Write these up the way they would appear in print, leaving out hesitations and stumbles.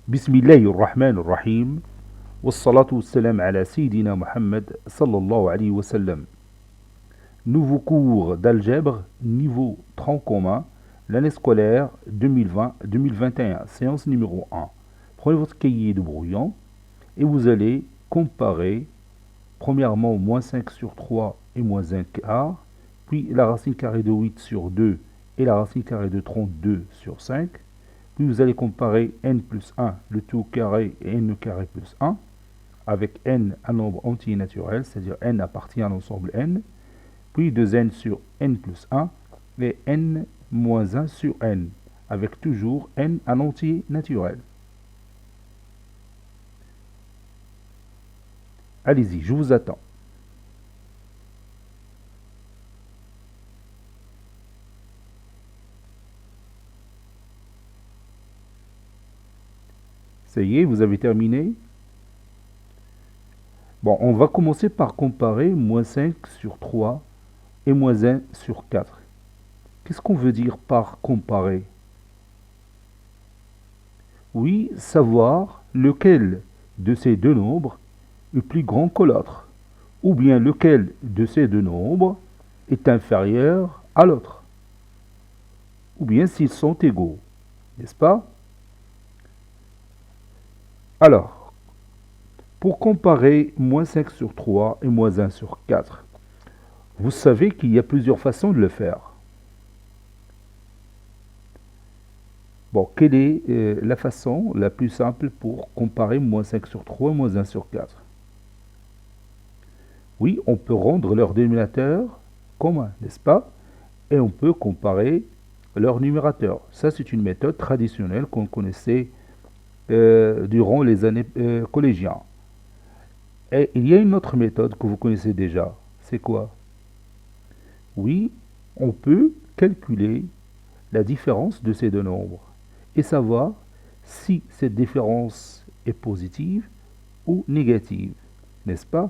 Bismillahirrahmanirrahim. Wassalatu wassalam ala Sayyidina Muhammad sallallahu alayhi wa sallam. Nouveau cours d'algèbre, niveau tronc commun, l'année scolaire 2020-2021, séance numéro 1. Prenez votre cahier de brouillon et vous allez comparer premièrement moins 5 sur 3 et moins 1 quart, puis la racine carrée de 8 sur 2 et la racine carrée de 32 sur 5. Puis vous allez comparer n plus 1, le tout carré, et n carré plus 1, avec n un nombre entier naturel, c'est-à-dire n appartient à l'ensemble n, puis 2n sur n plus 1, et n moins 1 sur n, avec toujours n un entier naturel. Allez-y, je vous attends. Ça y est, vous avez terminé? Bon, on va commencer par comparer moins 5 sur 3 et moins 1 sur 4. Qu'est-ce qu'on veut dire par comparer? Oui, savoir lequel de ces deux nombres est plus grand que l'autre, ou bien lequel de ces deux nombres est inférieur à l'autre, ou bien s'ils sont égaux, n'est-ce pas? Alors, pour comparer moins 5 sur 3 et moins 1 sur 4, vous savez qu'il y a plusieurs façons de le faire. Bon, quelle est la façon la plus simple pour comparer moins 5 sur 3 et moins 1 sur 4? Oui, on peut rendre leur dénominateur commun, n'est-ce pas? Et on peut comparer leur numérateur. Ça, c'est une méthode traditionnelle qu'on connaissait durant les années collégiennes. Et il y a une autre méthode que vous connaissez déjà. C'est quoi? Oui, on peut calculer la différence de ces deux nombres et savoir si cette différence est positive ou négative, n'est-ce pas?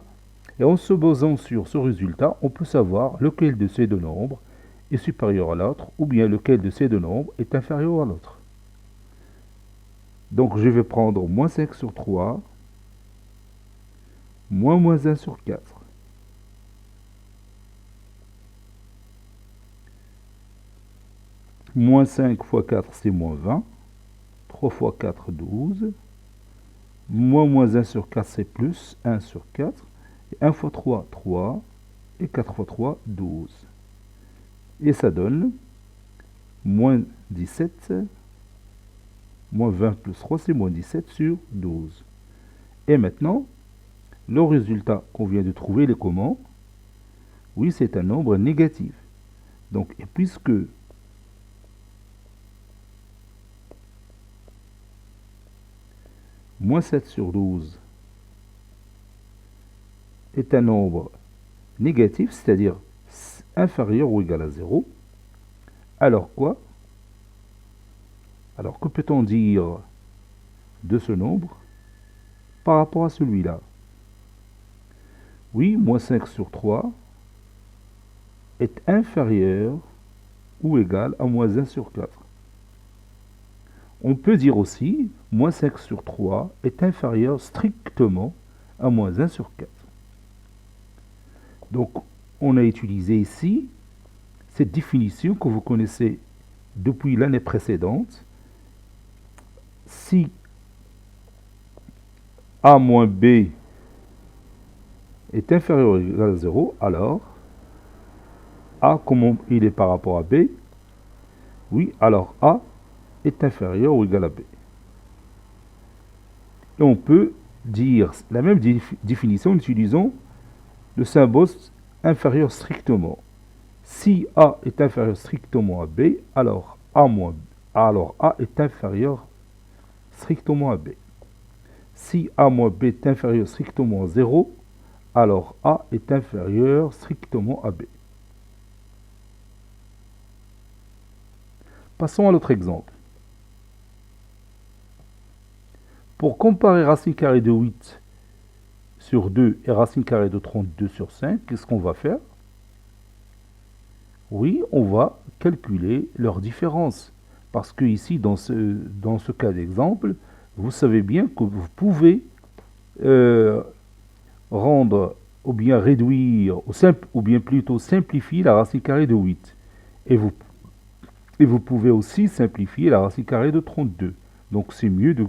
Et en se basant sur ce résultat, on peut savoir lequel de ces deux nombres est supérieur à l'autre ou bien lequel de ces deux nombres est inférieur à l'autre. Donc je vais prendre moins 5 sur 3, moins 1 sur 4. Moins 5 fois 4, c'est moins 20. 3 fois 4, 12. Moins 1 sur 4, c'est plus 1 sur 4. Et 1 fois 3, 3. Et 4 fois 3, 12. Et ça donne moins 17. Moins 20 plus 3, c'est moins 17 sur 12. Et maintenant, le résultat qu'on vient de trouver, il est comment? Oui, c'est un nombre négatif. Donc, et puisque moins 7 sur 12 est un nombre négatif, c'est-à-dire inférieur ou égal à 0, alors quoi? Alors, que peut-on dire de ce nombre par rapport à celui-là? Oui, moins 5 sur 3 est inférieur ou égal à moins 1 sur 4. On peut dire aussi, moins 5 sur 3 est inférieur strictement à moins 1 sur 4. Donc, on a utilisé ici cette définition que vous connaissez depuis l'année précédente. Si A moins B est inférieur ou égal à 0, alors A, comment il est par rapport à B? Oui, alors A est inférieur ou égal à B. Et on peut dire la même définition en utilisant le symbole inférieur strictement. Si A est inférieur strictement à B, alors A est inférieur strictement à B. Si A moins B est inférieur strictement à 0, alors A est inférieur strictement à B. Passons à l'autre exemple. Pour comparer racine carrée de 8 sur 2 et racine carrée de 32 sur 5, qu'est-ce qu'on va faire? Oui, on va calculer leur différence. Parce que ici, dans ce cas d'exemple, vous savez bien que vous pouvez euh, rendre ou bien réduire ou bien plutôt simplifier la racine carrée de 8. Et vous pouvez aussi simplifier la racine carrée de 32. Donc c'est mieux de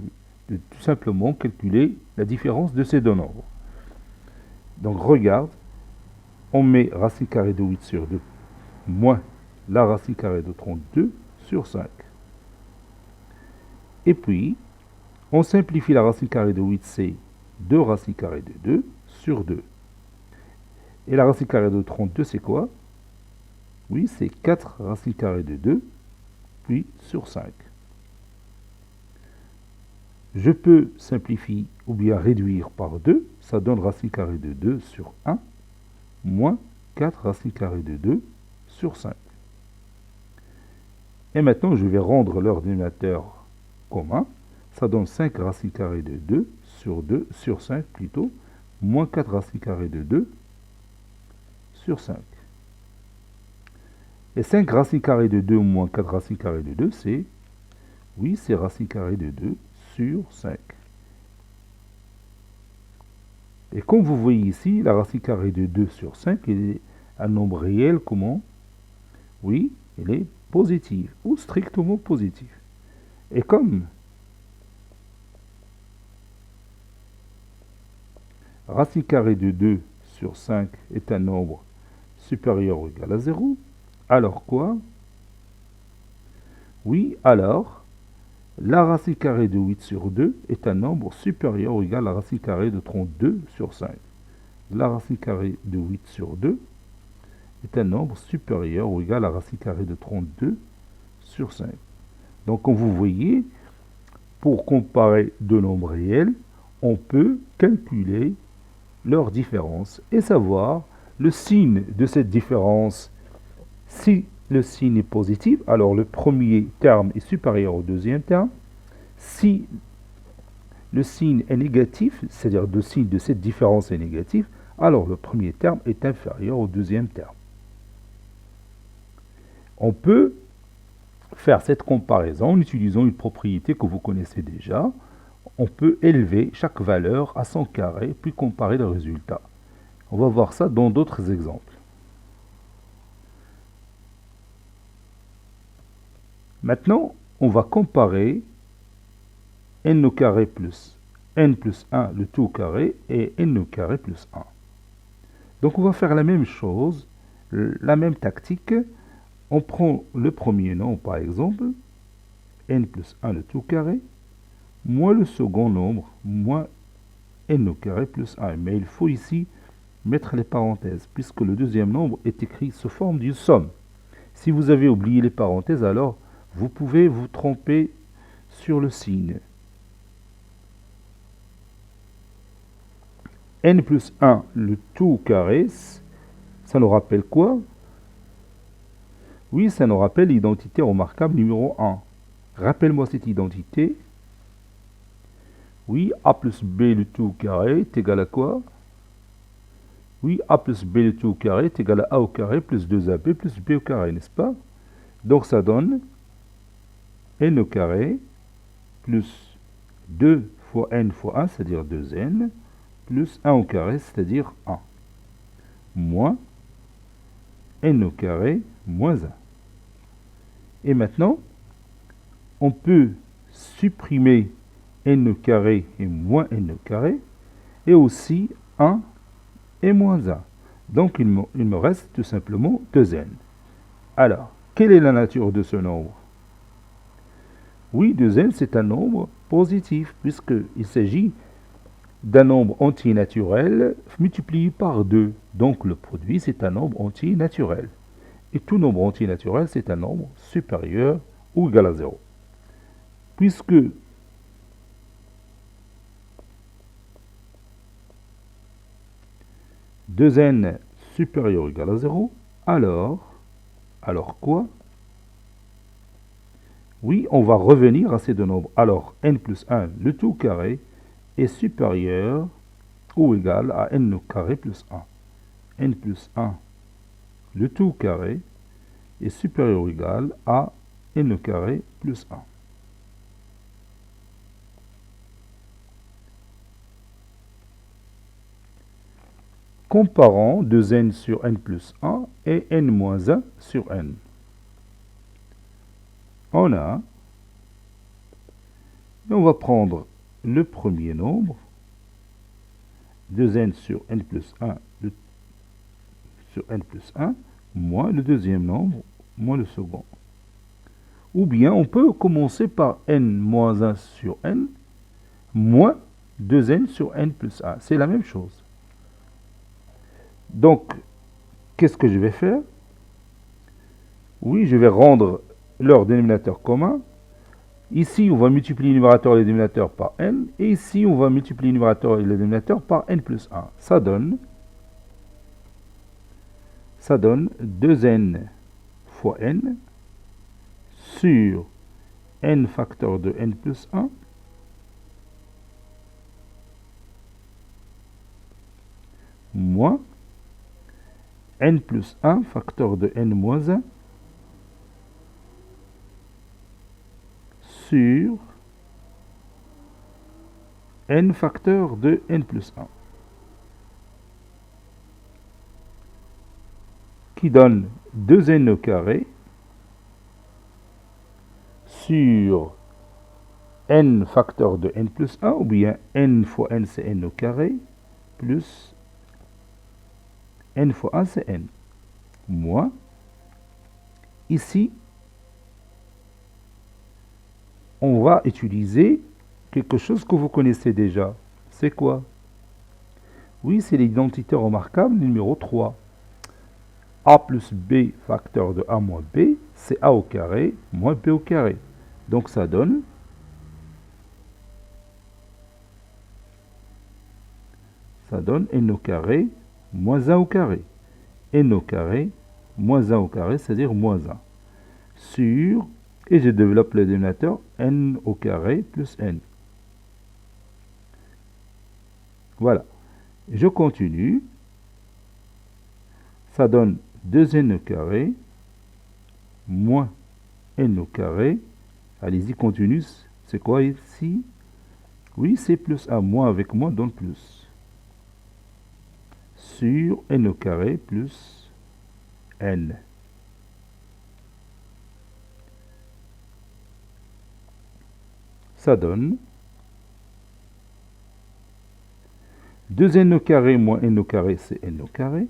tout simplement calculer la différence de ces deux nombres. Donc regarde, on met racine carrée de 8 sur 2 moins la racine carrée de 32 sur 5. Et puis, on simplifie la racine carrée de 8, c'est 2 racines carrées de 2 sur 2. Et la racine carrée de 32, c'est quoi? Oui, c'est 4 racines carrées de 2, puis sur 5. Je peux simplifier ou bien réduire par 2, ça donne racine carrée de 2 sur 1, moins 4 racines carrées de 2 sur 5. Et maintenant, je vais rendre leur dénominateur commun. Ça donne 5 racines carrées de 2 sur 5 plutôt, moins 4 racines carrées de 2 sur 5. Et 5 racines carrées de 2 moins 4 racines carrées de 2, c'est, oui, c'est racine carrée de 2 sur 5. Et comme vous voyez ici, la racine carrée de 2 sur 5 est un nombre réel, comment? Oui, elle est positive ou strictement positive. Et comme racine carrée de 2 sur 5 est un nombre supérieur ou égal à 0, alors quoi? Oui, alors la racine carrée de 8 sur 2 est un nombre supérieur ou égal à la racine carrée de 32 sur 5. La racine carrée de 8 sur 2 est un nombre supérieur ou égal à la racine carrée de 32 sur 5. Donc, comme vous voyez, pour comparer deux nombres réels, on peut calculer leur différence et savoir le signe de cette différence. Si le signe est positif, alors le premier terme est supérieur au deuxième terme. Si le signe est négatif, c'est-à-dire le signe de cette différence est négatif, alors le premier terme est inférieur au deuxième terme. On peut faire cette comparaison en utilisant une propriété que vous connaissez déjà. On peut élever chaque valeur à son carré, puis comparer le résultat. On va voir ça dans d'autres exemples. Maintenant, on va comparer n au carré plus n plus 1, le tout au carré, et n au carré plus 1. Donc on va faire la même chose, la même tactique. On prend le premier nombre, par exemple, n plus 1, le tout au carré, moins le second nombre, moins n au carré plus 1. Mais il faut ici mettre les parenthèses, puisque le deuxième nombre est écrit sous forme d'une somme. Si vous avez oublié les parenthèses, alors vous pouvez vous tromper sur le signe. N plus 1, le tout au carré, ça nous rappelle quoi? Oui, ça nous rappelle l'identité remarquable numéro 1. Rappelle-moi cette identité. Oui, a plus b le tout au carré est égal à quoi? Oui, a plus b le tout au carré est égal à a au carré plus 2ab plus b au carré, n'est-ce pas? Donc ça donne n au carré plus 2 fois n fois 1, c'est-à-dire 2n, plus 1 au carré, c'est-à-dire 1, moins n au carré moins 1. Et maintenant, on peut supprimer n au carré et moins n au carré, et aussi 1 et moins 1. Donc il me reste tout simplement 2n. Alors, quelle est la nature de ce nombre? Oui, 2n, c'est un nombre positif, puisqu'il s'agit d'un nombre entier naturel multiplié par 2. Donc le produit, c'est un nombre entier naturel. Et tout nombre entier naturel, c'est un nombre supérieur ou égal à 0. Puisque deux n supérieur ou égal à 0, alors quoi? Oui, on va revenir à ces deux nombres. Alors, n plus 1, le tout carré, est supérieur ou égal à n au carré plus 1. n plus 1, le tout carré, est supérieur ou égal à n au carré plus 1. Comparons 2n sur n plus 1 et n moins 1 sur n. On a, et on va prendre le premier nombre, 2n sur n plus 1 sur n plus 1, moins le deuxième nombre, moins le second. Ou bien on peut commencer par n moins 1 sur n, moins 2n sur n plus 1. C'est la même chose. Donc, qu'est-ce que je vais faire? Oui, je vais rendre leur dénominateur commun. Ici, on va multiplier le numérateur et le dénominateur par n. Et ici, on va multiplier le numérateur et le dénominateur par n plus 1. Ça donne 2n fois n sur n facteur de n plus 1 moins n plus 1 facteur de n moins 1 sur n facteur de n plus 1 qui donne 2n au carré sur n facteur de n plus 1 ou bien n fois n c'est n au carré plus n fois 1 c'est n moins ici on va utiliser quelque chose que vous connaissez déjà. C'est quoi? Oui, c'est l'identité remarquable numéro 3. A plus B facteur de A moins B, c'est A au carré moins B au carré. Donc ça donne n au carré moins 1 au carré. N au carré moins 1 au carré, c'est-à-dire moins 1. Sur, et je développe le dénominateur, n au carré plus n. Voilà. Je continue. Ça donne 2n au carré moins n au carré. Allez-y, continue. C'est quoi ici? Oui, c'est plus 1. Moins avec moins donne plus. Sur n au carré plus n. Ça donne 2n au carré moins n au carré, c'est n au carré,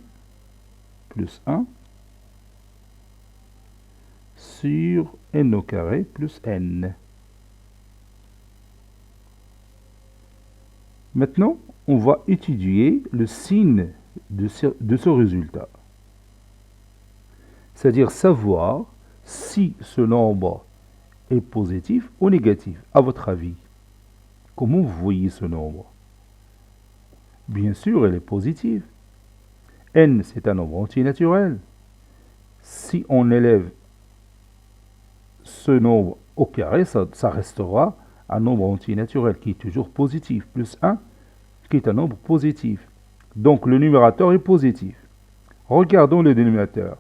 plus 1, sur n au carré plus n. Maintenant, on va étudier le signe de ce résultat. C'est-à-dire savoir si ce nombre est positif ou négatif, à votre avis. Comment vous voyez ce nombre? Bien sûr, elle est positive. N, c'est un nombre entier naturel. Si on élève ce nombre au carré, ça restera un nombre entier naturel qui est toujours positif, plus 1, qui est un nombre positif. Donc le numérateur est positif. Regardons le dénominateur.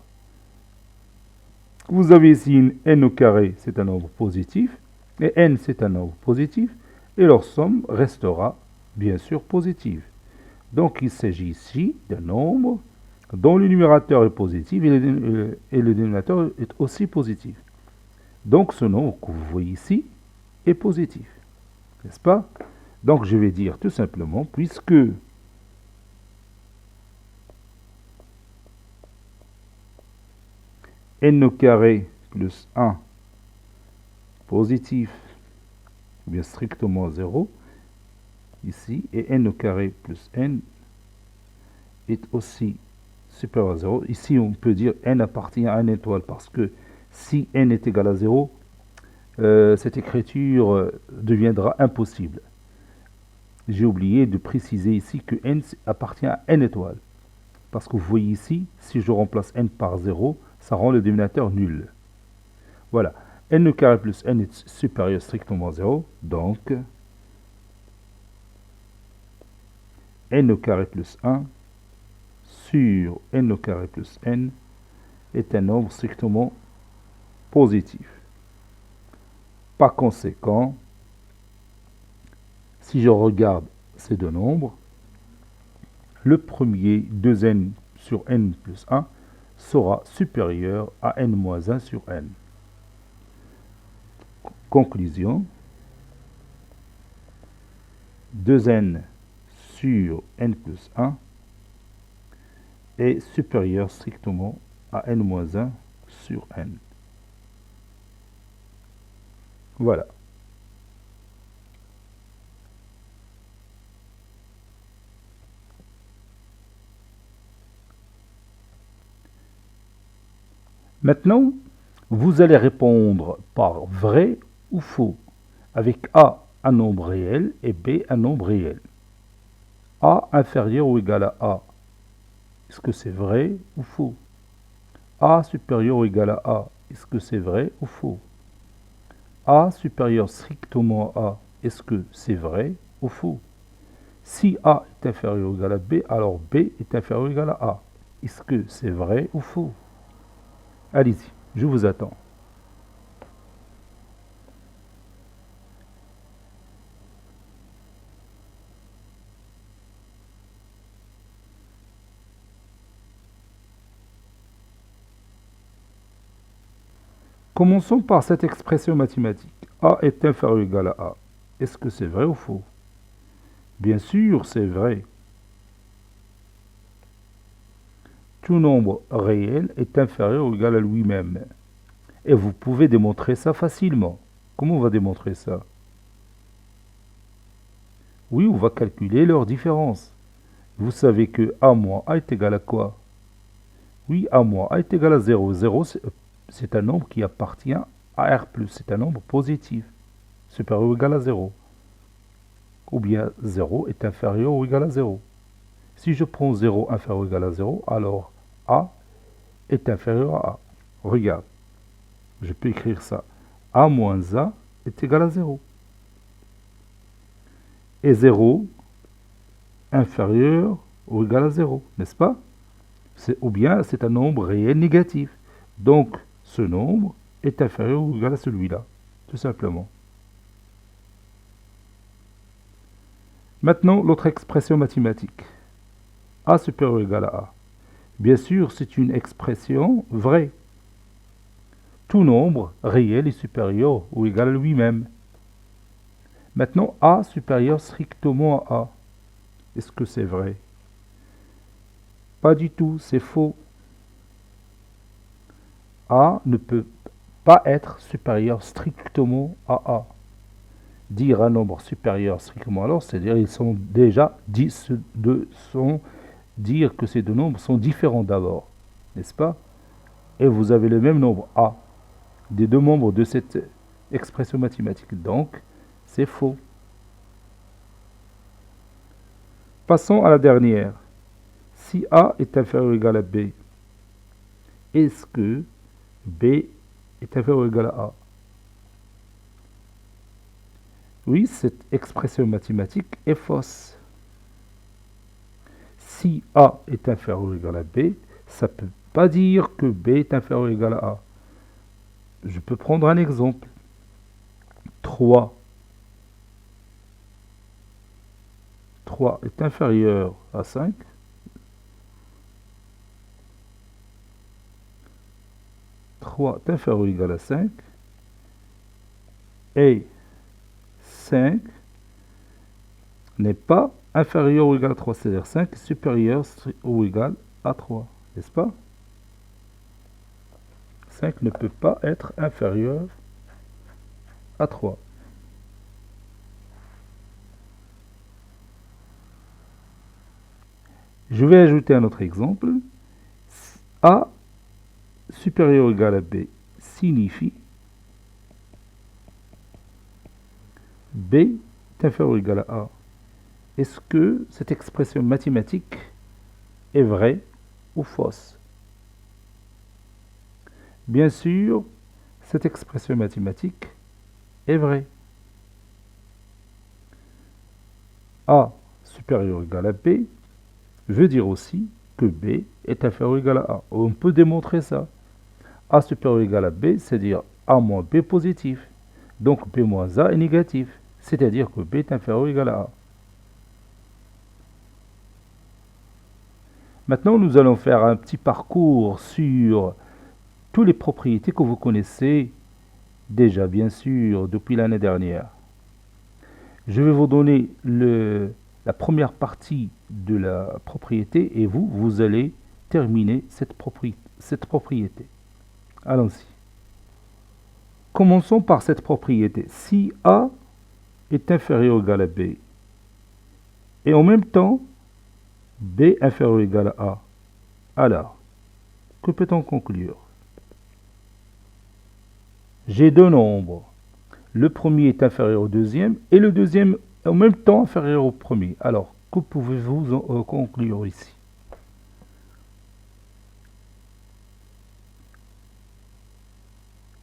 Vous avez ici une n au carré, c'est un nombre positif, et n, c'est un nombre positif, et leur somme restera bien sûr positive. Donc il s'agit ici d'un nombre dont le numérateur est positif et le dénominateur est aussi positif. Donc ce nombre que vous voyez ici est positif, n'est-ce pas? Donc je vais dire tout simplement, puisque n au carré plus 1 positif, ou bien strictement 0, ici, et n au carré plus n est aussi supérieur à 0. Ici, on peut dire n appartient à une étoile, parce que si n est égal à 0, cette écriture deviendra impossible. J'ai oublié de préciser ici que n appartient à n étoile. Parce que vous voyez ici, si je remplace n par 0, ça rend le dénominateur nul. Voilà. N au carré plus n est supérieur strictement à 0. Donc, n au carré plus 1 sur n au carré plus n est un nombre strictement positif. Par conséquent, si je regarde ces deux nombres, le premier 2n sur n plus 1 sera supérieur à n moins 1 sur n. Conclusion, 2n sur n plus 1 est supérieur strictement à n moins 1 sur n. Voilà. Maintenant, vous allez répondre par vrai ou faux, avec A un nombre réel et B un nombre réel. A inférieur ou égal à A, est-ce que c'est vrai ou faux? A supérieur ou égal à A, est-ce que c'est vrai ou faux? A supérieur strictement à A, est-ce que c'est vrai ou faux? Si A est inférieur ou égal à B, alors B est inférieur ou égal à A. Est-ce que c'est vrai ou faux? Allez-y, je vous attends. Commençons par cette expression mathématique. A est inférieur ou égal à A. Est-ce que c'est vrai ou faux? Bien sûr, c'est vrai. Tout nombre réel est inférieur ou égal à lui-même. Et vous pouvez démontrer ça facilement. Comment on va démontrer ça? Oui, on va calculer leur différence. Vous savez que A moins A est égal à quoi? Oui, A moins A est égal à 0. 0, c'est un nombre qui appartient à R+. C'est un nombre positif, supérieur ou égal à 0. Ou bien 0 est inférieur ou égal à 0. Si je prends 0 inférieur ou égal à 0, alors A est inférieur à A. Regarde, je peux écrire ça. A moins A est égal à 0. Et 0 inférieur ou égal à 0, n'est-ce pas? Ou bien c'est un nombre réel négatif. Donc, ce nombre est inférieur ou égal à celui-là, tout simplement. Maintenant, l'autre expression mathématique. A supérieur ou égal à A. Bien sûr, c'est une expression vraie. Tout nombre réel est supérieur ou égal à lui-même. Maintenant, A supérieur strictement à A. Est-ce que c'est vrai? Pas du tout, c'est faux. A ne peut pas être supérieur strictement à A. Dire un nombre supérieur strictement à l'autre, c'est-à-dire ils sont déjà dire que ces deux nombres sont différents d'abord, n'est-ce pas? Et vous avez le même nombre A des deux membres de cette expression mathématique, donc c'est faux. Passons à la dernière. Si A est inférieur ou égal à B, est-ce que B est inférieur ou égal à A? Oui, cette expression mathématique est fausse. Si A est inférieur ou égal à B, ça ne peut pas dire que B est inférieur ou égal à A. Je peux prendre un exemple. 3. 3 est inférieur à 5. 3 est inférieur ou égal à 5. Et 5 n'est pas inférieur ou égal à 3, c'est-à-dire 5 est supérieur ou égal à 3, n'est-ce pas? 5 ne peut pas être inférieur à 3. Je vais ajouter un autre exemple. A supérieur ou égal à B signifie B est inférieur ou égal à A. Est-ce que cette expression mathématique est vraie ou fausse? Bien sûr, cette expression mathématique est vraie. A supérieur ou égal à B veut dire aussi que B est inférieur ou égal à A. On peut démontrer ça. A supérieur ou égal à B, c'est-à-dire A moins B positif. Donc B moins A est négatif, c'est-à-dire que B est inférieur ou égal à A. Maintenant, nous allons faire un petit parcours sur toutes les propriétés que vous connaissez déjà, bien sûr, depuis l'année dernière. Je vais vous donner la première partie de la propriété et vous allez terminer cette propriété. Allons-y. Commençons par cette propriété. Si A est inférieur ou égal à B, et en même temps, B inférieur ou égal à A, alors, que peut-on conclure? J'ai deux nombres. Le premier est inférieur au deuxième, et le deuxième est en même temps inférieur au premier. Alors, que pouvez-vous conclure ici?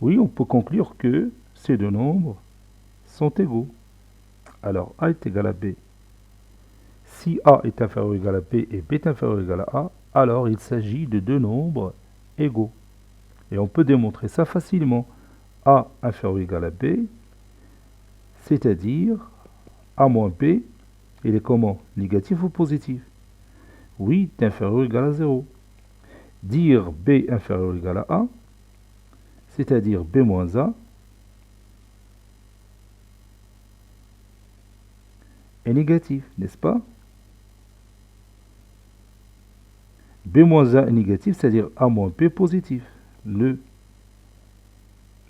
Oui, on peut conclure que ces deux nombres sont égaux. Alors, A est égal à B. Si A est inférieur ou égal à B et B est inférieur ou égal à A, alors il s'agit de deux nombres égaux. Et on peut démontrer ça facilement. A inférieur ou égal à B, c'est-à-dire A moins B, il est comment? Négatif ou positif? Oui, est inférieur ou égal à 0. Dire B inférieur ou égal à A, c'est-à-dire B moins A, est négatif, n'est-ce pas? B moins A est négatif, c'est-à-dire A moins B positif.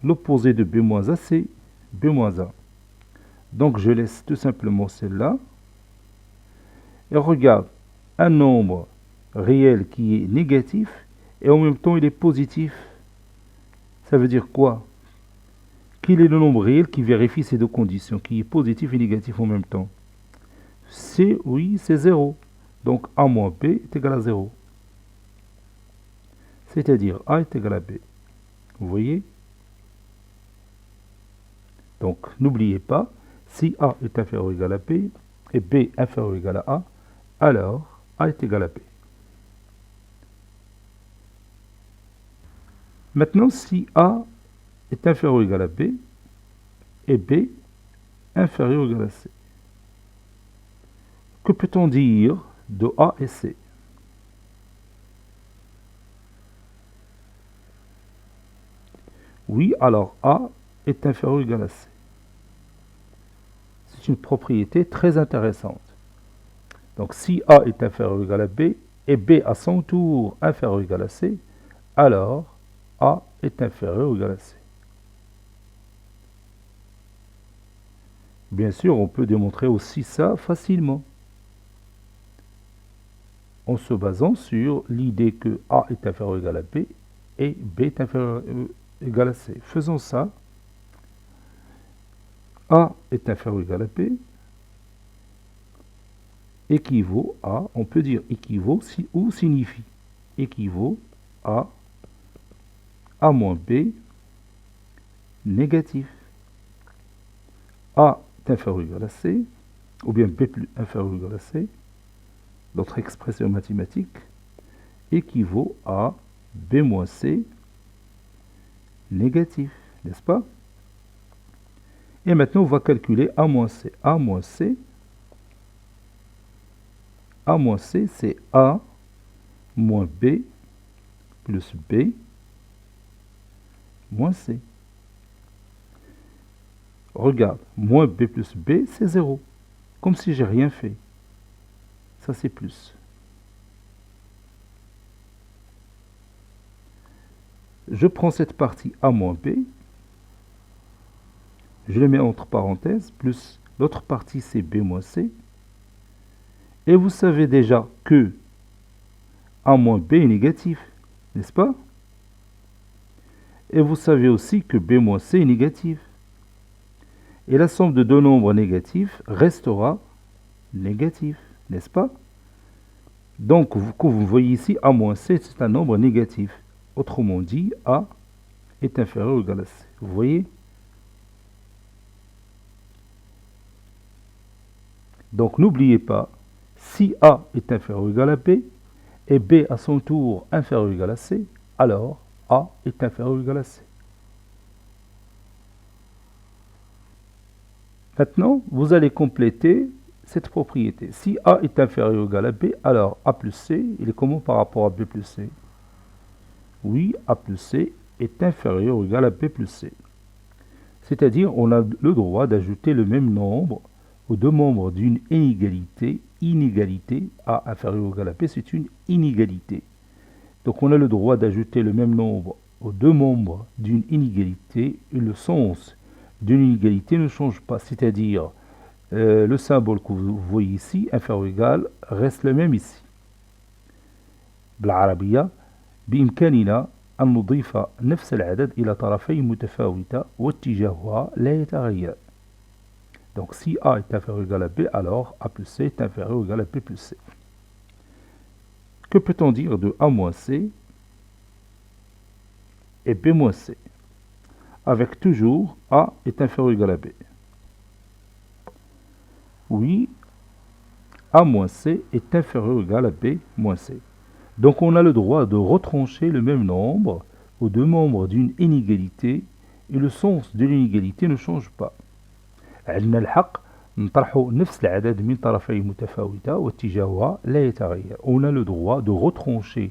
L'opposé de B moins A, c'est B moins A. Donc je laisse tout simplement celle-là. Et regarde, un nombre réel qui est négatif et en même temps il est positif. Ça veut dire quoi? Quel est le nombre réel qui vérifie ces deux conditions, qui est positif et négatif en même temps? Oui, c'est 0. Donc A moins B est égal à 0. C'est-à-dire A est égal à B. Vous voyez? Donc n'oubliez pas, si A est inférieur ou égal à B et B inférieur ou égal à A, alors A est égal à B. Maintenant, si A est inférieur ou égal à B et B inférieur ou égal à C, que peut-on dire de A et C? Oui, alors A est inférieur ou égal à C. C'est une propriété très intéressante. Donc si A est inférieur ou égal à B et B à son tour inférieur ou égal à C, alors A est inférieur ou égal à C. Bien sûr, on peut démontrer aussi ça facilement, en se basant sur l'idée que A est inférieur ou égal à B et B est inférieur ou égal à C. Faisons ça. A est inférieur ou égal à B équivaut à, on peut dire équivaut ou signifie, équivaut à A moins B négatif. A est inférieur ou égal à C, ou bien B plus inférieur ou égal à C, notre expression mathématique équivaut à B moins C négatif, n'est-ce pas? Et maintenant, on va calculer A moins C. A moins C, c'est A moins B plus B moins C. Regarde, moins B plus B, c'est 0. Comme si j'ai rien fait. Ça, c'est plus. Je prends cette partie A moins B, je le mets entre parenthèses, plus l'autre partie, c'est B moins C. Et vous savez déjà que A moins B est négatif, n'est-ce pas? Et vous savez aussi que B moins C est négatif. Et la somme de deux nombres négatifs restera négatif, n'est-ce pas? Donc, comme vous voyez ici, A moins C, c'est un nombre négatif. Autrement dit, A est inférieur ou égal à C. Vous voyez? Donc, n'oubliez pas, si A est inférieur ou égal à B, et B à son tour inférieur ou égal à C, alors A est inférieur ou égal à C. Maintenant, vous allez compléter cette propriété. Si A est inférieur ou égal à B, alors A plus C, il est comment par rapport à B plus C? Oui, A plus C est inférieur ou égal à B plus C. C'est-à-dire, on a le droit d'ajouter le même nombre aux deux membres d'une inégalité. Inégalité, A inférieur ou égal à B, c'est une inégalité. Donc on a le droit d'ajouter le même nombre aux deux membres d'une inégalité et le sens d'une inégalité ne change pas. C'est-à-dire, le symbole que vous voyez ici, inférieur ou égal, reste le même ici. بالعربية بإمكاننا أن نضيف نفس العدد إلى طرفين متفاوتة واتجاهها لا يتغير. Donc si A est inférieur ou égal à B, alors A plus C est inférieur ou égal à B plus C. Que peut-on dire de A moins C et B moins C? Avec toujours A est inférieur ou égal à B. Oui, A moins C est inférieur ou égal à B moins C. Donc on a le droit de retrancher le même nombre aux deux membres d'une inégalité et le sens de l'inégalité ne change pas. عندنا الحق نطرحوا نفس العدد من طرفين متفاوتة واتجاهها لا يتغير. On a le droit de retrancher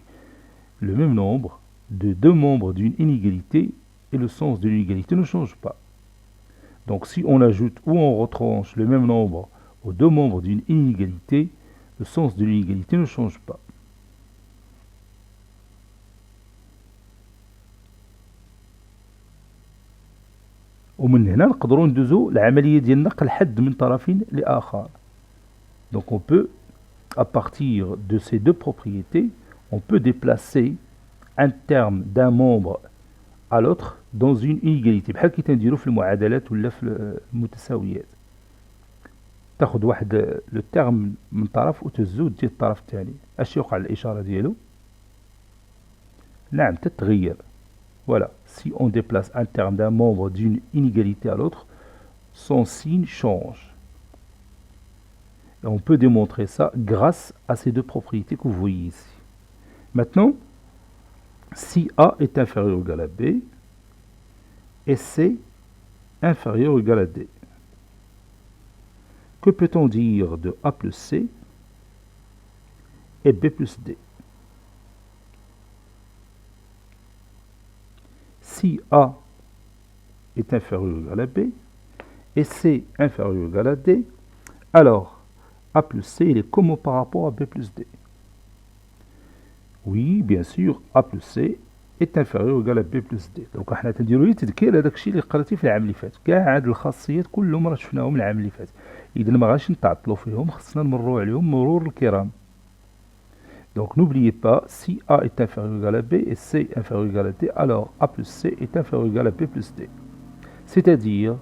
le même nombre de deux membres d'une inégalité et le sens de l'inégalité ne change pas. Donc si on ajoute ou on retranche le même nombre aux deux membres d'une inégalité, le sens de l'inégalité ne change pas. ومن هنا نقدروا ندوزو العملية ديال نقل حد من طرف لآخر. Donc on peut, à partir de ces deux propriétés, on peut déplacer un terme d'un membre à l'autre dans une inégalité. بحال كي تنديرو في المعادلات ولا في المتساويات. تاخذ واحد لو تيرم من طرف وتهزو ديال الطرف الثاني. اش يوقع الإشارة ديالو؟ نعم تتغير. Voilà, si on déplace un terme d'un membre d'une inégalité à l'autre, son signe change. Et on peut démontrer ça grâce à ces deux propriétés que vous voyez ici. Maintenant, si A est inférieur ou égal à B, et C inférieur ou égal à D. Que peut-on dire de A plus C et B plus D? Si A est inférieur ou égal à B et C inférieur ou égal à D, alors A plus C il est comment par rapport à B plus D? Oui, bien sûr, A plus C est inférieur ou égal à B plus D. Donc حنا تنديرو غير تذكير هذاك الشيء اللي قريتيه في العام اللي فات. كاع هاد الخاصيات كلهم راه شفناهم العام اللي فات. إذا ما غاديش نتعطلوا فيهم خصنا نمروا عليهم مرور الكرام. Donc n'oubliez pas, si A est inférieur ou égal à B et C inférieur ou égal à D, alors A plus C est inférieur ou égal à B plus D. C'est-à-dire,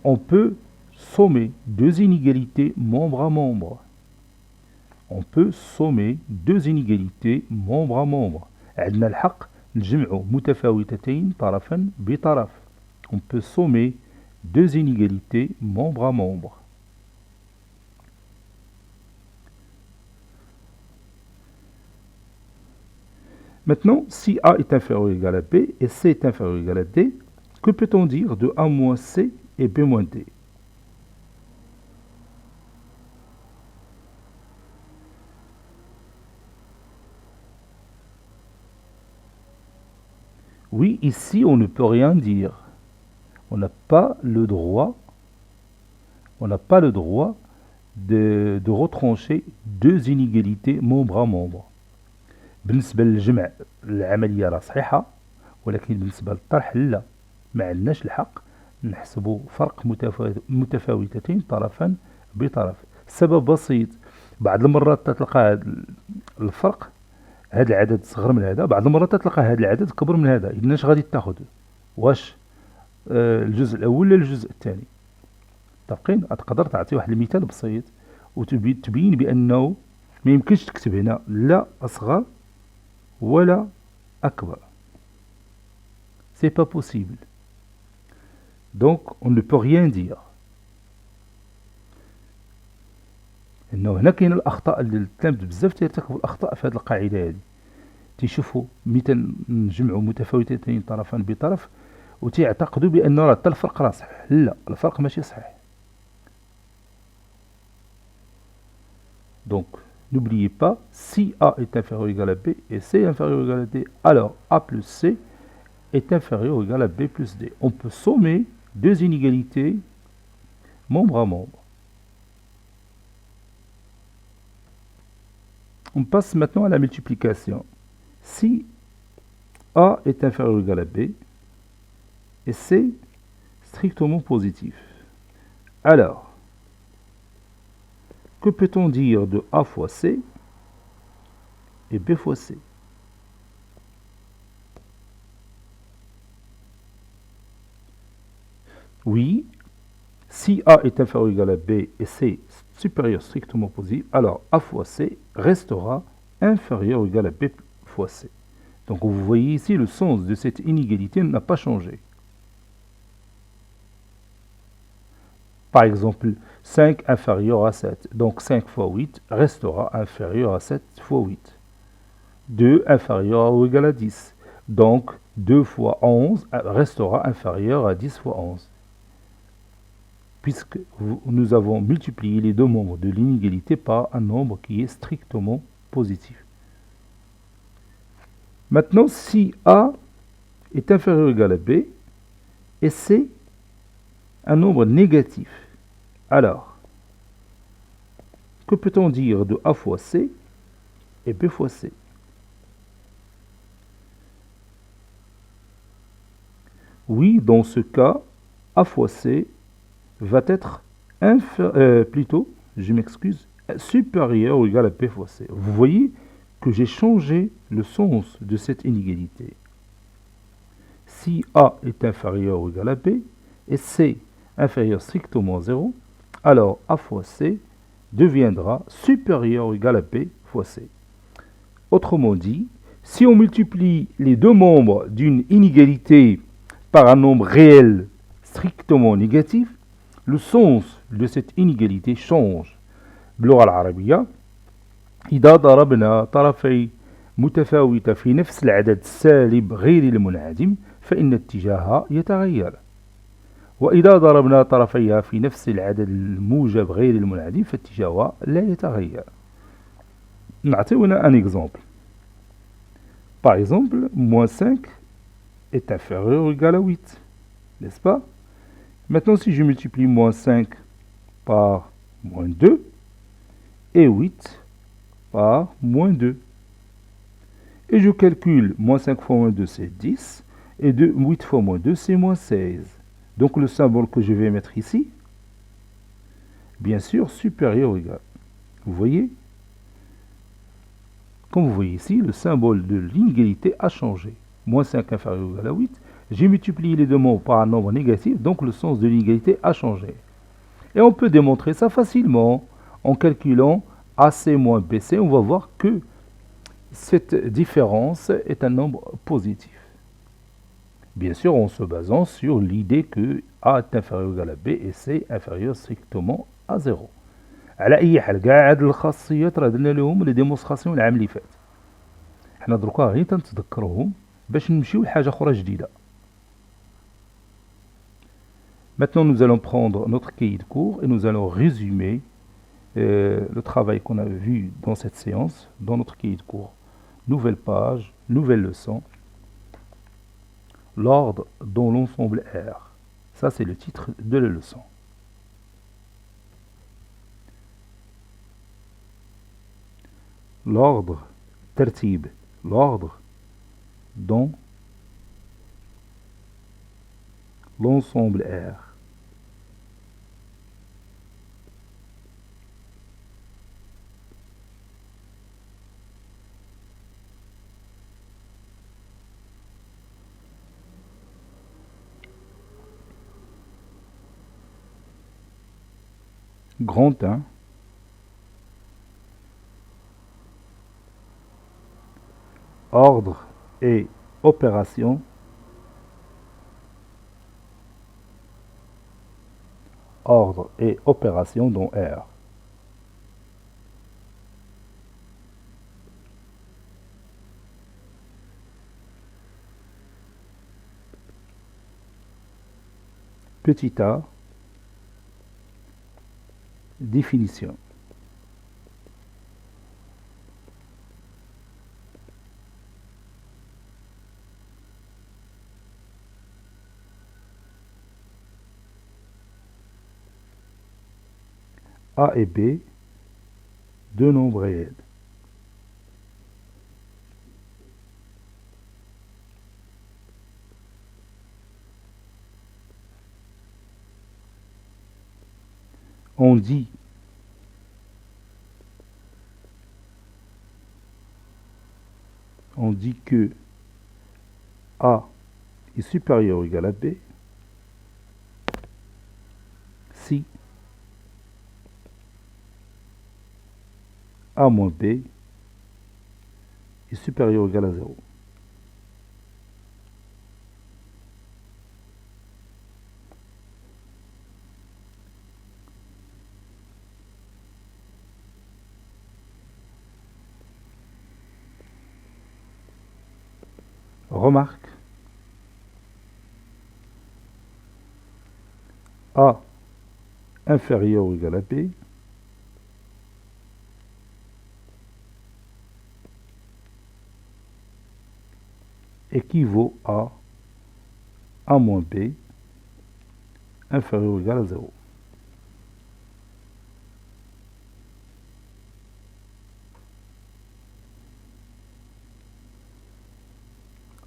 on peut sommer deux inégalités membre à membre. On peut sommer deux inégalités membre à membre. عندنا الحق نجمعوا متفاوتتين طرفا بطرف. On peut sommer deux inégalités membre à membre. Maintenant, si A est inférieur ou égal à B et C est inférieur ou égal à D, que peut-on dire de A moins C et B moins D? Oui, ici, on ne peut rien dire. On n'a pas le droit, de retrancher deux inégalités membre à membre. بالنسبة للجمع العملية راه صحيحة ولكن بالنسبة للطرح لا ما عندناش الحق نحسبوا فرق متفاوتتين طرفا بطرف. السبب بسيط، بعض المرات تلقى هذا الفرق هذا العدد صغر من هذا، بعض المرات تلقى هذا العدد كبر من هذا. إذن اش غادي تاخذ؟ واش الجزء الأول ولا الجزء الثاني؟ متفقين؟ تقدر تعطي واحد المثال بسيط وتبين بأنه ما يمكنش تكتب هنا لا أصغر ولا أكبر. C'est pas possible. Donc on ne peut rien dire. إنه هنا كاين الأخطاء اللي التلاميذ بزاف تيرتكبوا الأخطاء في هذه القاعدة هذه. تيشوفوا مثال نجمعوا متفاوتتين طرفا بطرف وتيعتقدوا بأن راه حتى الفرق راه صحيح. لا، الفرق ماشي صحيح. Donc, n'oubliez pas, si A est inférieur ou égal à B et C est inférieur ou égal à D, alors A plus C est inférieur ou égal à B plus D. On peut sommer deux inégalités membre à membre. On passe maintenant à la multiplication. Si A est inférieur ou égal à B et C strictement positif, alors, que peut-on dire de A fois C et B fois C? Oui, si A est inférieur ou égal à B et C supérieur strictement positif, alors A fois C restera inférieur ou égal à B fois C. Donc vous voyez ici, le sens de cette inégalité n'a pas changé. Par exemple, 5 inférieur à 7. Donc 5 fois 8 restera inférieur à 7 fois 8. 2 inférieur ou égal à 10. Donc 2 fois 11 restera inférieur à 10 fois 11. Puisque nous avons multiplié les deux membres de l'inégalité par un nombre qui est strictement positif. Maintenant, si A est inférieur ou égal à B et C un nombre négatif, alors, que peut-on dire de A fois C et B fois C? Oui, dans ce cas, A fois C va être supérieur ou égal à B fois C. Vous voyez que j'ai changé le sens de cette inégalité. Si A est inférieur ou égal à B et C inférieur strictement à 0, alors A fois C deviendra supérieur ou égal à B fois C. Autrement dit, si on multiplie les deux membres d'une inégalité par un nombre réel strictement négatif, le sens de cette inégalité change. باللغة العربية إذا ضربنا طرفي متفاوتة في نفس العدد السالب غير المنعدم فإن اتجاهها يتغير. وإذا ضربنا طرفيها في نفس العدد الموجب غير المنعدم فاتجاهها لا يتغير. نعطيونا un exemple. Par exemple, moins 5 est inférieur ou égal à 8, n'est-ce pas? Maintenant, si je multiplie moins 5 par moins 2 et 8 par moins 2, et je calcule moins 5 fois moins 2, c'est 10, et 8 fois moins 2, c'est moins 16. Donc le symbole que je vais mettre ici, bien sûr, supérieur ou égal. Vous voyez? Comme vous voyez ici, le symbole de l'inégalité a changé. Moins 5 inférieur ou égal à 8. J'ai multiplié les deux nombres par un nombre négatif, donc le sens de l'inégalité a changé. Et on peut démontrer ça facilement en calculant AC moins BC. On va voir que cette différence est un nombre positif. Bien sûr, en se basant sur l'idée que A est inférieur ou égal à B et C inférieur strictement à 0. على اي حال كاع هاد الخاصيات راه درنا لهم لي ديمونستراسيون العام اللي فات. حنا دركا غير تنتذكروهم باش نمشيو لحاجه اخرى جديده. Maintenant, nous allons prendre notre cahier de cours et nous allons résumer le travail qu'on a vu dans cette séance, dans notre cahier de cours. Nouvelle page, nouvelle leçon. L'ordre dans l'ensemble R. Ça, c'est le titre de la leçon. L'ordre, tertib, l'ordre dans l'ensemble R. Grand 1. Ordre et opération. Ordre et opération dans R. Petit a, définition. A et B, deux nombres réels. On dit que A est supérieur ou égal à B si A moins B est supérieur ou égal à 0. Remarque, A inférieur ou égal à B équivaut à A moins B inférieur ou égal à 0.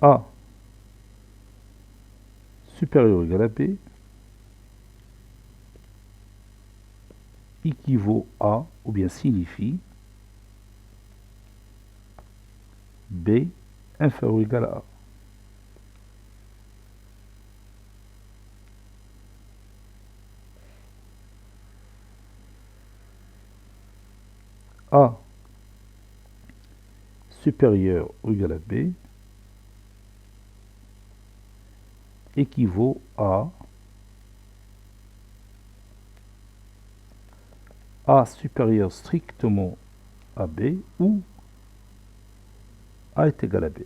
A supérieur ou égal à B équivaut à, ou bien signifie, B inférieur ou égal à A. A supérieur ou égal à B équivaut à A supérieur strictement à B ou A est égal à B.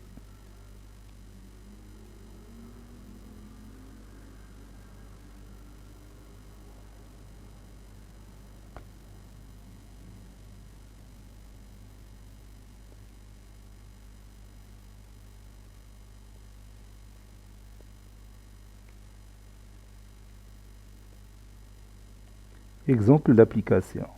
Exemple d'application.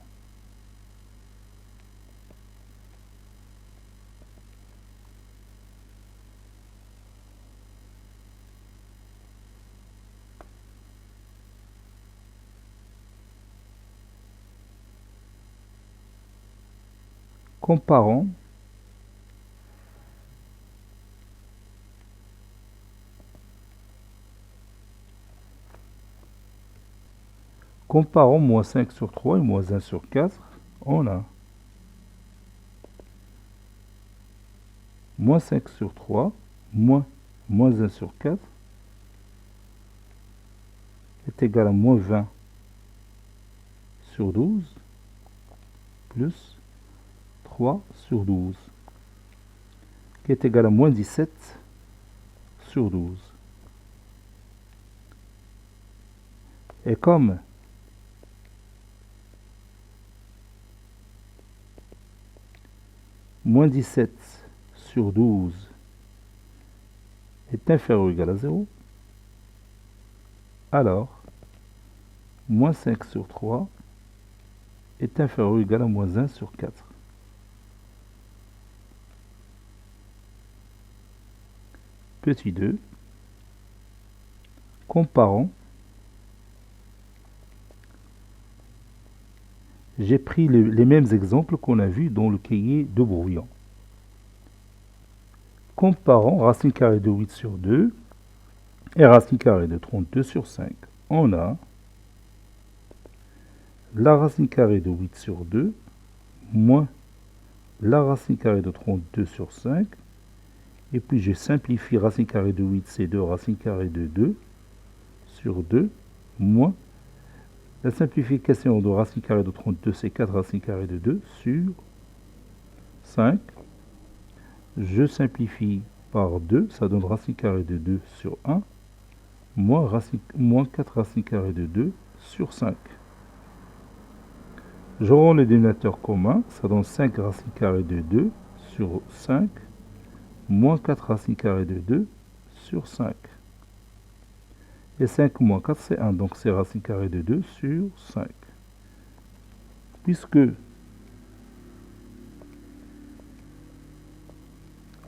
Comparons moins 5 sur 3 et moins 1 sur 4, on a moins 5 sur 3 moins 1 sur 4 est égal à moins 20 sur 12 plus 3 sur 12 qui est égal à moins 17 sur 12. Et comme moins 17 sur 12 est inférieur ou égal à 0, alors moins 5 sur 3 est inférieur ou égal à moins 1 sur 4. Petit 2, comparons. J'ai pris les mêmes exemples qu'on a vus dans le cahier de Brouillon. Comparons racine carrée de 8 sur 2 et racine carrée de 32 sur 5. On a la racine carrée de 8 sur 2 moins la racine carrée de 32 sur 5. Et puis je simplifie racine carrée de 8, c'est 2 racine carrée de 2 sur 2 moins la simplification de racine carrée de 32, c'est 4 racine carrée de 2 sur 5. Je simplifie par 2, ça donne racine carrée de 2 sur 1, moins 4 racine carrée de 2 sur 5. Je rends le dénominateur commun, ça donne 5 racine carrée de 2 sur 5, moins 4 racine carrée de 2 sur 5. Et 5 moins 4, c'est 1, donc c'est racine carrée de 2 sur 5. puisque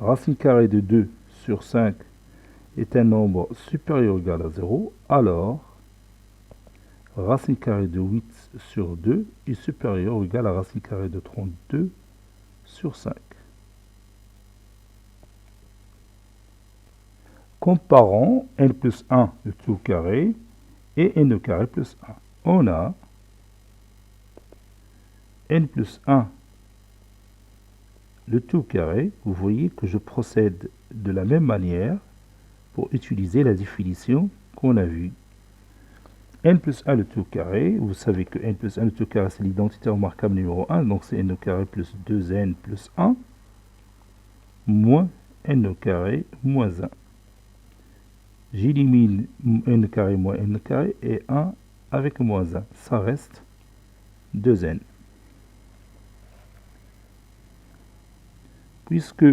racine carrée de 2 sur 5 est un nombre supérieur ou égal à 0, alors racine carrée de 8 sur 2 est supérieur ou égal à racine carrée de 32 sur 5. Comparons n plus 1 le tout carré et n au carré plus 1. On a n plus 1 le tout carré. Vous voyez que je procède de la même manière pour utiliser la définition qu'on a vue. N plus 1 le tout carré, vous savez que n plus 1 le tout carré c'est l'identité remarquable numéro 1, donc c'est n au carré plus 2n plus 1, moins n au carré moins 1. J'élimine n carré moins n carré et 1 avec moins 1, ça reste 2n. Puisque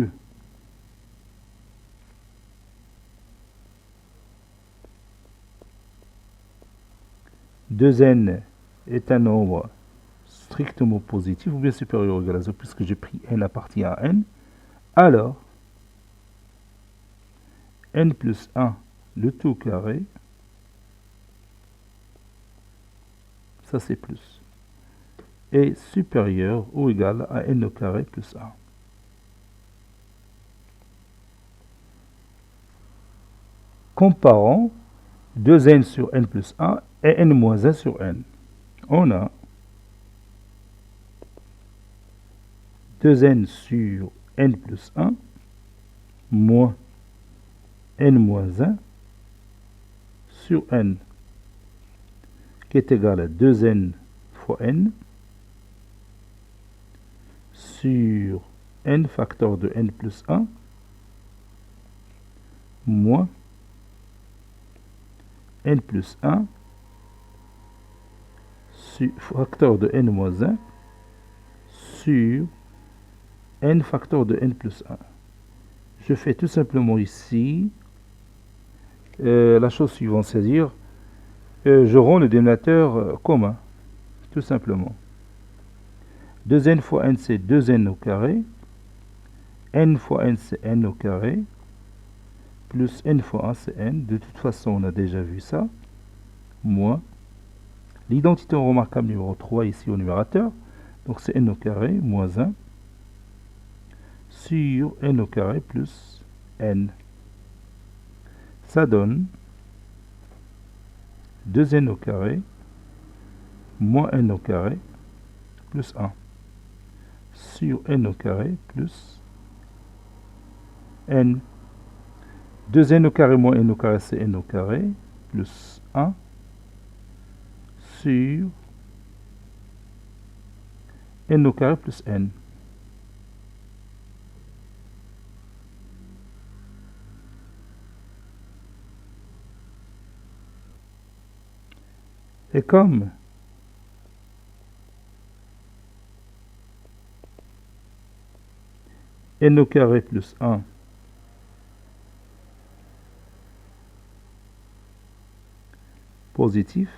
n est un nombre strictement positif ou bien supérieur ou égal à 0, puisque j'ai pris n appartient à n, alors n plus 1 le tout carré, ça c'est plus, est supérieur ou égal à n au carré plus 1. Comparons 2n sur n plus 1 et n moins 1 sur n. On a 2n sur n plus 1 moins n moins 1 sur n, qui est égal à 2n fois n sur n facteur de n plus 1 moins n plus 1 facteur de n moins 1 sur n facteur de n plus 1. Je fais tout simplement ici la chose suivante, c'est-à-dire je rends le dénominateur commun, tout simplement. 2n fois n c'est 2n au carré, n fois n c'est n au carré, plus n fois 1 c'est n, de toute façon on a déjà vu ça, moins l'identité remarquable numéro 3 ici au numérateur, donc c'est n au carré moins 1 sur n au carré plus n. Ça donne 2n au carré moins n au carré plus 1 sur n au carré plus n. 2n au carré moins n au carré c'est n au carré plus 1 sur n au carré plus n. Et comme n au carré plus 1 positif,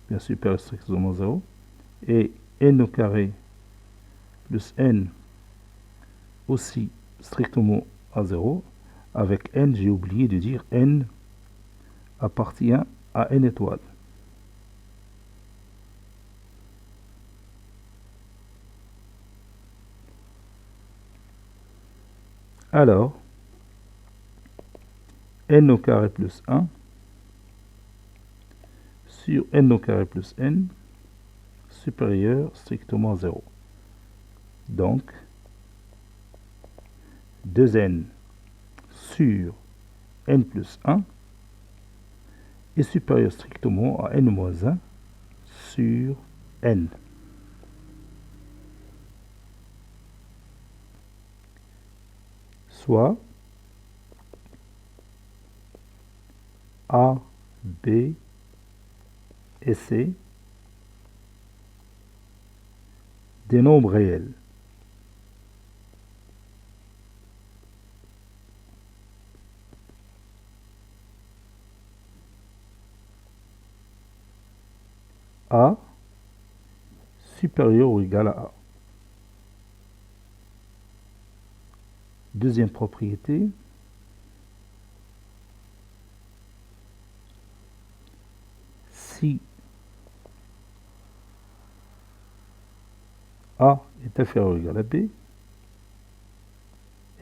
bien supérieur strictement 0, et n au carré plus n aussi strictement à 0, avec n, j'ai oublié de dire n appartient à n étoiles. Alors, n au carré plus 1 sur n au carré plus n supérieur strictement à 0. Donc, 2n sur n plus 1 est supérieur strictement à n moins 1 sur n. Soit A, B et C des nombres réels. A supérieur ou égal à A. Deuxième propriété, si A est inférieur ou égal à B,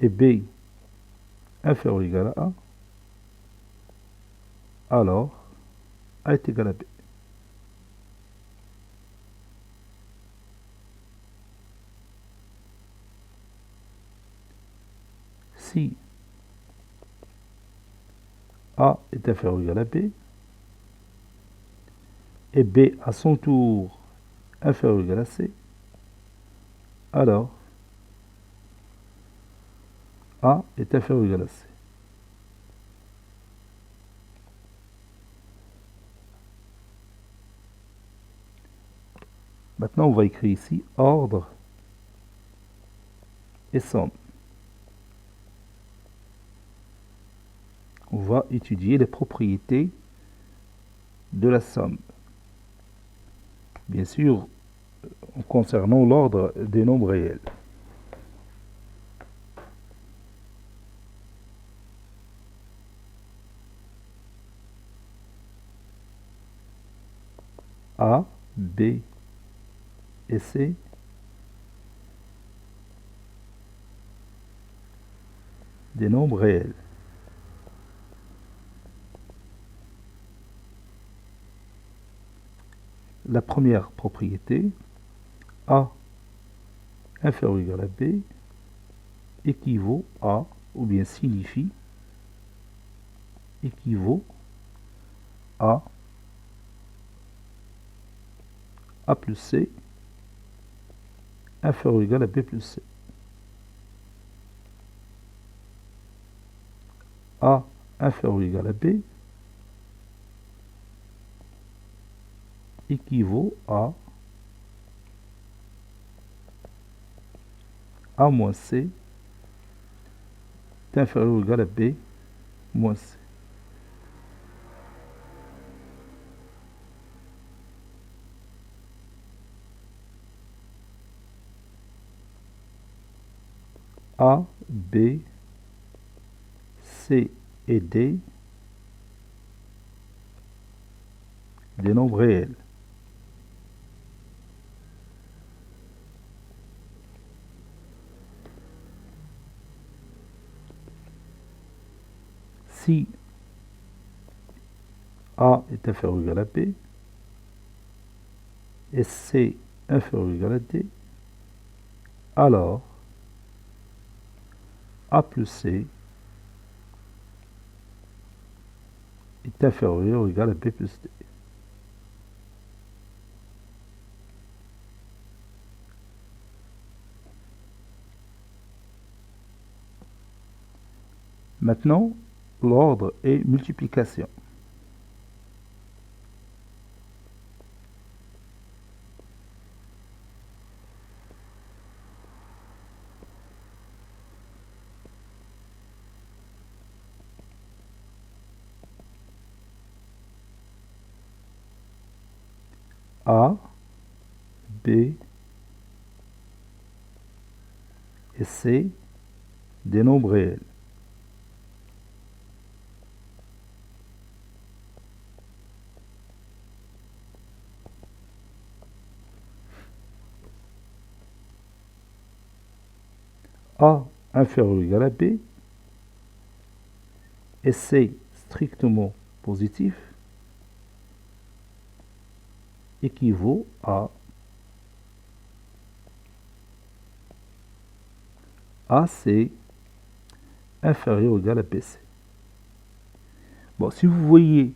et B inférieur ou égal à A, alors A est égal à B. Si A est inférieur ou égal à B, et B à son tour inférieur ou égal à C, alors A est inférieur ou égal à C. Maintenant, on va écrire ici ordre et somme. On va étudier les propriétés de la somme. Bien sûr, concernant l'ordre des nombres réels. A, B et C des nombres réels. La première propriété, A inférieur ou égal à B, équivaut à, ou bien signifie, équivaut à A plus C inférieur ou égal à B plus C. A inférieur ou égal à B équivaut à A moins C est inférieur ou égal à B moins C. A, B, C et D des nombres réels. Si A est inférieur ou égal à B et C inférieur ou égal à D, alors A plus C est inférieur ou égal à B plus D. Maintenant, l'ordre est multiplication. A, B et C des nombres réels. A inférieur ou égal à B et C strictement positif équivaut à AC inférieur ou égal à BC. Bon, si vous voyez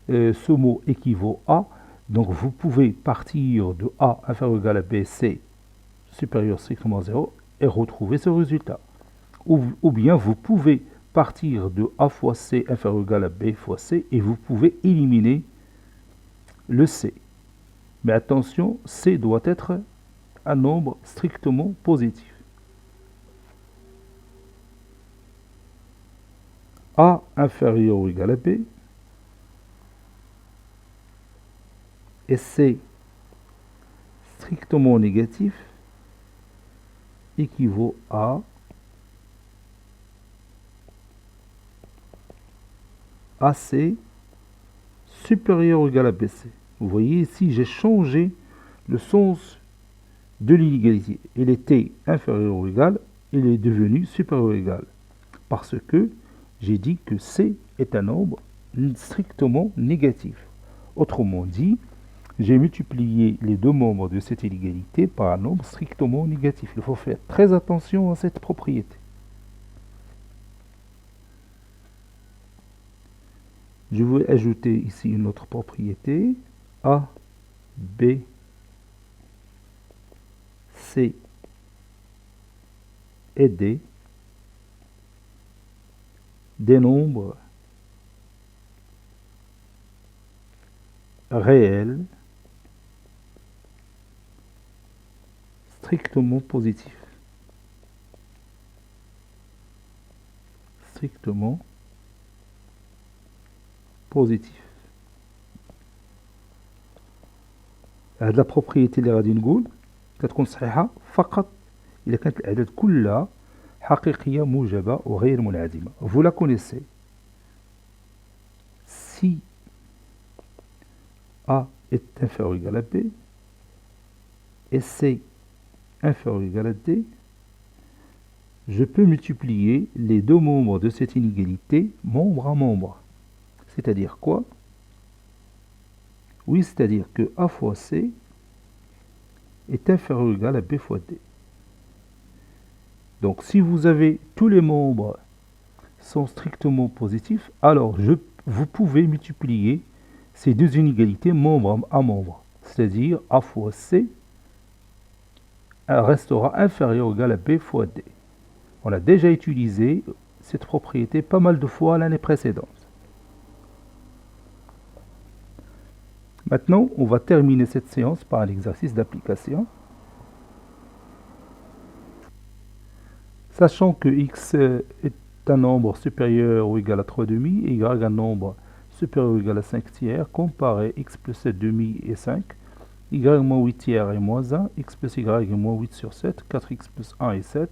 ce mot équivaut à, donc vous pouvez partir de A inférieur ou égal à BC supérieur strictement à 0 et retrouver ce résultat. Ou bien vous pouvez partir de A fois C inférieur ou égal à B fois C et vous pouvez éliminer le C. Mais attention, C doit être un nombre strictement positif. A inférieur ou égal à B et C strictement négatif équivaut à AC supérieur ou égal à BC. Vous voyez ici, j'ai changé le sens de l'inégalité. Il était inférieur ou égal, il est devenu supérieur ou égal. Parce que j'ai dit que C est un nombre strictement négatif. Autrement dit, j'ai multiplié les deux membres de cette inégalité par un nombre strictement négatif. Il faut faire très attention à cette propriété. Je vais ajouter ici une autre propriété. A, B, C et D, des nombres réels strictement positifs. Strictement positif. هاد لا بروبريتي اللي غادي نقول كتكون صحيحة فقط إذا كانت الأعداد كلها حقيقية موجبة وغير منعدمة. Vous la connaissez. Si A est inférieur ou égal à B et C inférieur ou égal à D, je peux multiplier les deux membres de cette inégalité membre à membre. C'est-à-dire quoi? Oui, c'est-à-dire que A fois C est inférieur ou égal à B fois D. Donc, si vous avez tous les membres sont strictement positifs, alors vous pouvez multiplier ces deux inégalités membre à membre. C'est-à-dire A fois C restera inférieur ou égal à B fois D. On a déjà utilisé cette propriété pas mal de fois l'année précédente. Maintenant, on va terminer cette séance par un exercice d'application. Sachant que x est un nombre supérieur ou égal à 3 demi et y un nombre supérieur ou égal à 5 tiers, comparez x plus 7 demi et 5, y moins 8 tiers et moins 1, x plus y et moins 8 sur 7, 4x plus 1 et 7,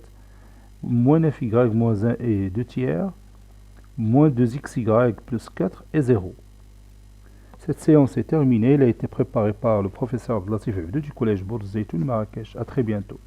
moins 9y moins 1 et 2 tiers, moins 2xy plus 4 et 0. Cette séance est terminée, elle a été préparée par le professeur Latif Abdou du collège Bourz Zeytoun Marrakech. À très bientôt.